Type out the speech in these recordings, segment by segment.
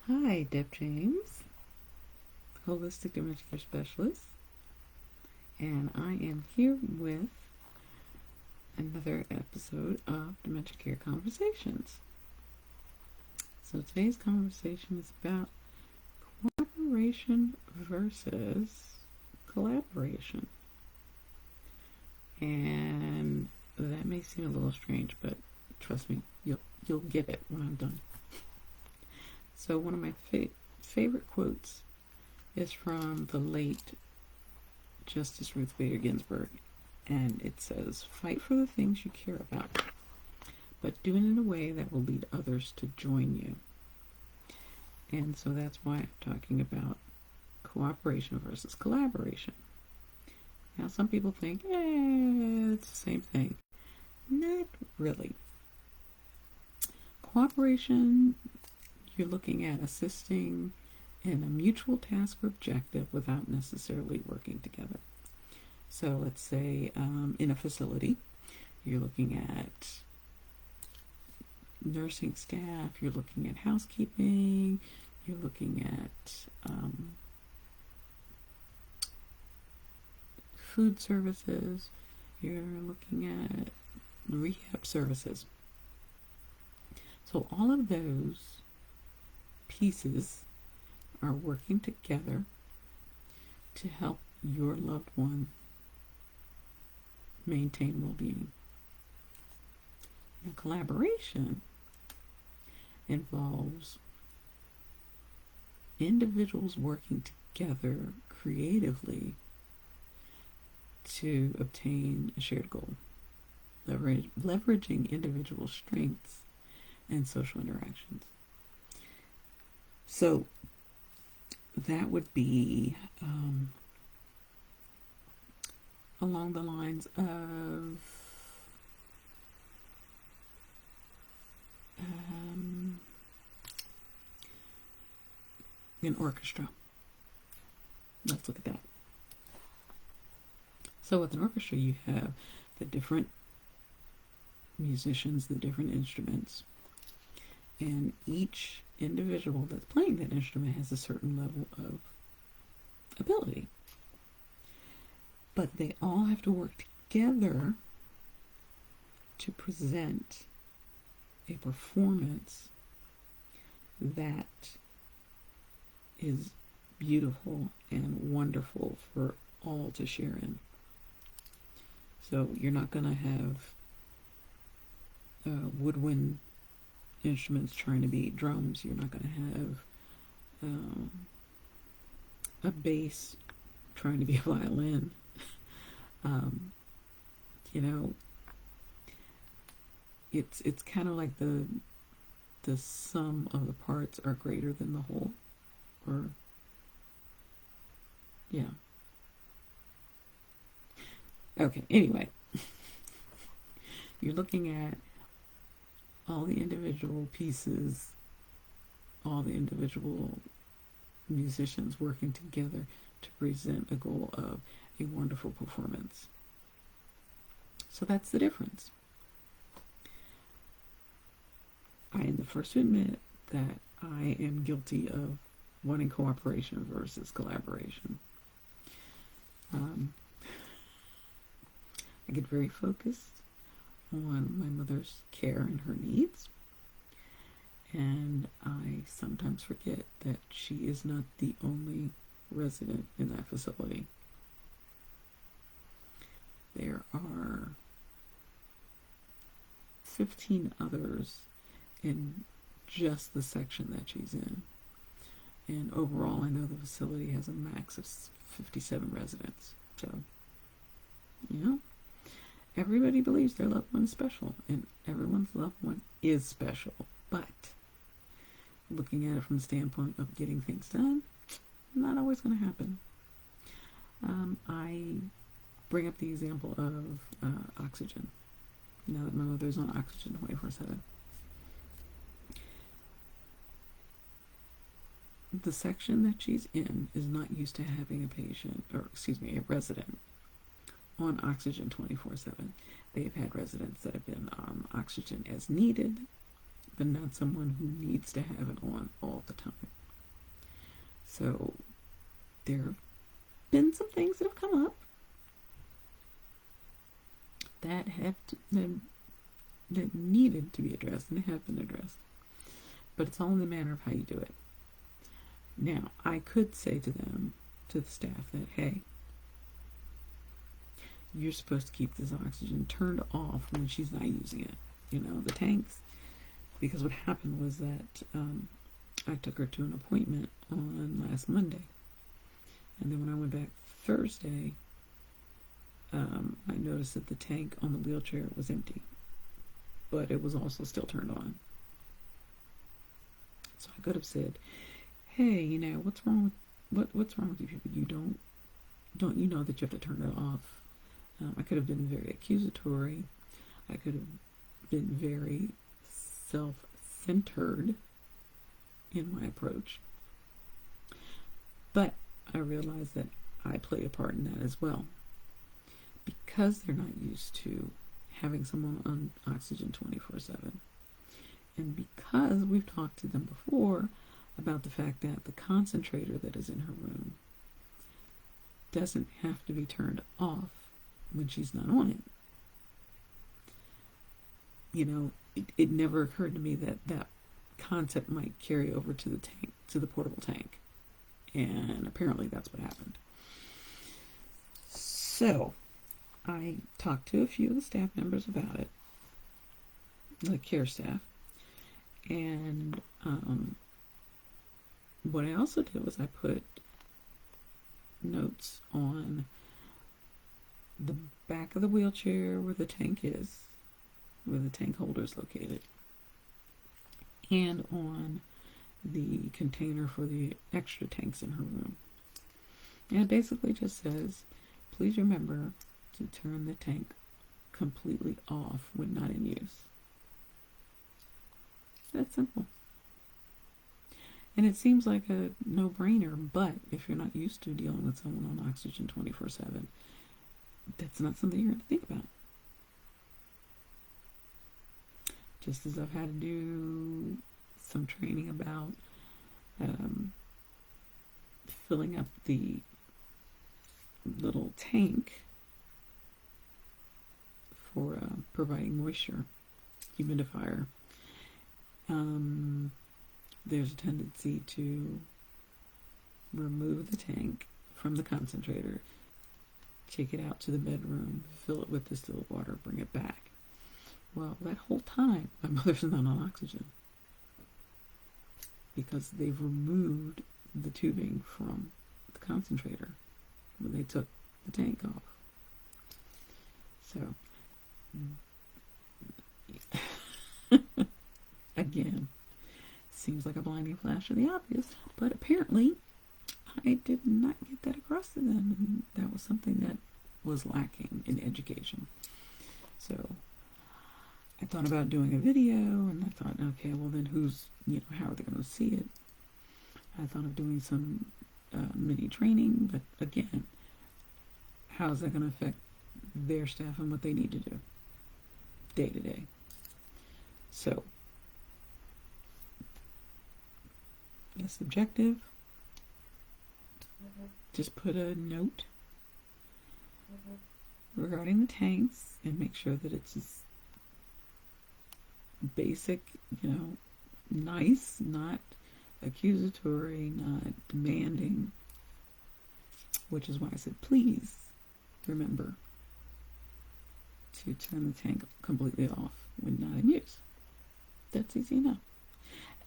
Hi, Deb James, Holistic Dementia Care Specialist, and I am here with another episode of Dementia Care Conversations. So today's conversation is about cooperation versus collaboration. And that may seem a little strange, but trust me, you'll get it when I'm done. So one of my favorite quotes is from the late Justice Ruth Bader Ginsburg, and it says, "Fight for the things you care about, but do it in a way that will lead others to join you." And so that's why I'm talking about cooperation versus collaboration. Now, some people think, it's the same thing. Not really. Cooperation, you're looking at assisting in a mutual task or objective without necessarily working together. So let's say in a facility, you're looking at nursing staff, you're looking at housekeeping, you're looking at food services, you're looking at rehab services. So all of those pieces are working together to help your loved one maintain well-being. Now, collaboration involves individuals working together creatively to obtain a shared goal, leveraging individual strengths and social interactions. So that would be along the lines of an orchestra. Let's look at that. So with an orchestra, you have the different musicians, the different instruments, and each individual that's playing that instrument has a certain level of ability. But they all have to work together to present a performance that is beautiful and wonderful for all to share in. So you're not going to have woodwind instruments trying to beat drums. You're not going to have a bass trying to be a violin. It's kind of like the sum of the parts are greater than the whole. Or yeah. Okay, anyway. You're looking at all the individual pieces, all the individual musicians working together to present a goal of a wonderful performance. So that's the difference. I am the first to admit that I am guilty of wanting cooperation versus collaboration. I get very focused on my mother's care and her needs, and I sometimes forget that she is not the only resident in that facility. There are 15 others in just the section that she's in, and overall I know the facility has a max of 57 residents. So everybody believes their loved one is special, and everyone's loved one is special. But looking at it from the standpoint of getting things done, not always going to happen. I bring up the example of oxygen. Now that my mother's on oxygen 24/7. The section that she's in is not used to having a resident on oxygen 24/7. They've had residents that have been oxygen as needed, but not someone who needs to have it on all the time. So there have been some things that have come up that that needed to be addressed, and they have been addressed. But it's all in the manner of how you do it. Now, I could say to them, to the staff, that, hey, you're supposed to keep this oxygen turned off when she's not using it. The tanks. Because what happened was that I took her to an appointment on last Monday. And then when I went back Thursday, I noticed that the tank on the wheelchair was empty. But it was also still turned on. So I could have said, hey, what's wrong with you people? Don't you know that you have to turn it off? I could have been very accusatory. I could have been very self-centered in my approach. But I realized that I play a part in that as well. Because they're not used to having someone on oxygen 24/7. And because we've talked to them before about the fact that the concentrator that is in her room doesn't have to be turned off when she's not on it. It never occurred to me that that concept might carry over to the tank, to the portable tank. And apparently that's what happened. So I talked to a few of the staff members about it, the care staff. And what I also did was I put notes on the back of the wheelchair where the tank is, where the tank holder is located, and on the container for the extra tanks in her room. And it basically just says, please remember to turn the tank completely off when not in use. That's simple. And it seems like a no-brainer, but if you're not used to dealing with someone on oxygen 24/7, that's not something you're going to think about. Just as I've had to do some training about filling up the little tank for providing moisture, humidifier. There's a tendency to remove the tank from the concentrator, take it out to the bedroom, fill it with distilled water, bring it back. Well, that whole time, my mother's not on oxygen because they've removed the tubing from the concentrator when they took the tank off. So, again, seems like a blinding flash of the obvious, but apparently I did not get that across to them, and that was something that was lacking in education. So I thought about doing a video, and I thought, okay, well then how are they going to see it? I thought of doing some mini training, but again, how is that going to affect their staff and what they need to do day to day? So that's objective. Just put a note regarding the tanks and make sure that it's just basic, nice, not accusatory, not demanding, which is why I said, please remember to turn the tank completely off when not in use. That's easy enough.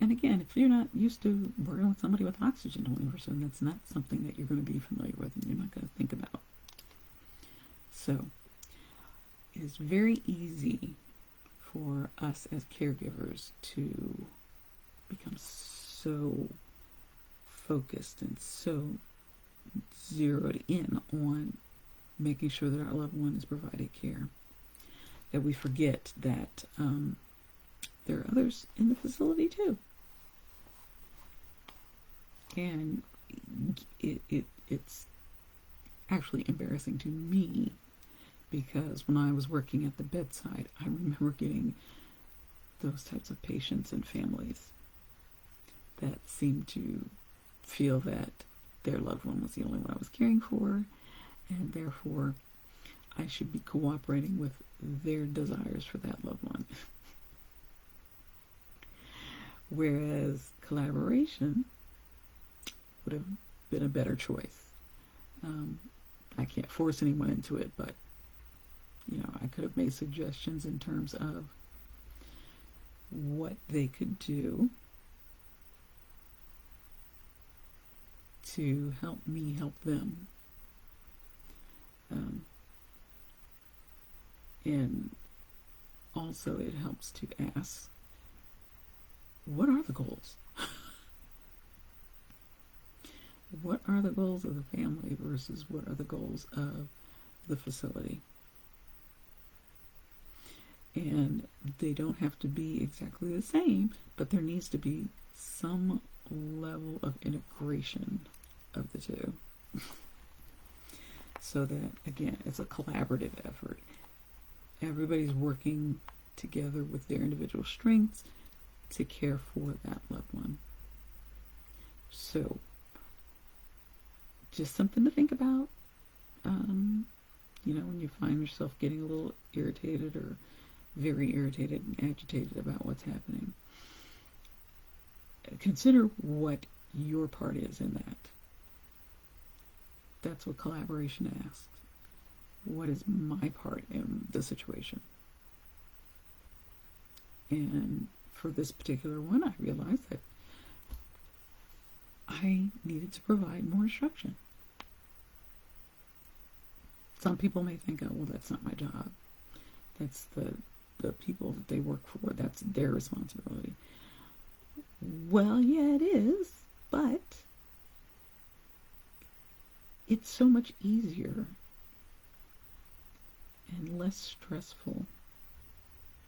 And again, if you're not used to working with somebody with oxygen 24/7, that's not something that you're going to be familiar with and you're not going to think about. So, it is very easy for us as caregivers to become so focused and so zeroed in on making sure that our loved one is provided care that we forget that there are others in the facility too. And it's actually embarrassing to me because when I was working at the bedside, I remember getting those types of patients and families that seemed to feel that their loved one was the only one I was caring for, and therefore I should be cooperating with their desires for that loved one. Whereas collaboration would have been a better choice. I can't force anyone into it, but I could have made suggestions in terms of what they could do to help me help them. And also it helps to ask, what are the goals? What are the goals of the family versus what are the goals of the facility? And they don't have to be exactly the same, but there needs to be some level of integration of the two. So that, again, it's a collaborative effort. Everybody's working together with their individual strengths to care for that loved one. So, just something to think about. When you find yourself getting a little irritated or very irritated and agitated about what's happening, consider what your part is in that. That's what collaboration asks. What is my part in the situation? And for this particular one, I realized that I needed to provide more instruction. Some people may think, oh, well, that's not my job. That's the people that they work for. That's their responsibility. Well, yeah, it is, but it's so much easier and less stressful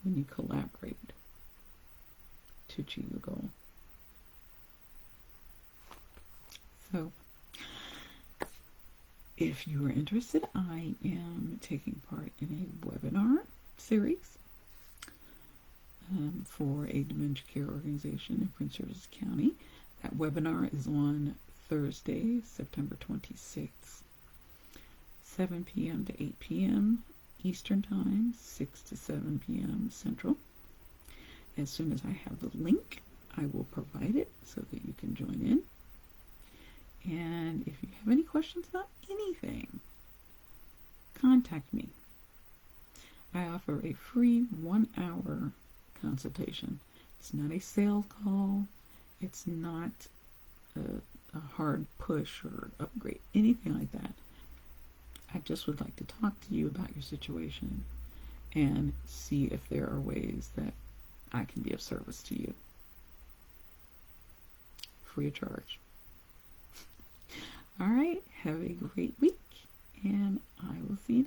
when you collaborate to achieve a goal. So, if you are interested, I am taking part in a webinar series for a dementia care organization in Prince George's County. That webinar is on Thursday, September 26th, 7 p.m. to 8 p.m. Eastern Time, 6 to 7 p.m. Central. As soon as I have the link, I will provide it so that you can join in. And if you have any questions about anything, contact me. I offer a free 1-hour consultation. It's not a sales call. It's not a hard push or upgrade, anything like that. I just would like to talk to you about your situation and see if there are ways that I can be of service to you. Free of charge. All right, have a great week, and I will see you next time.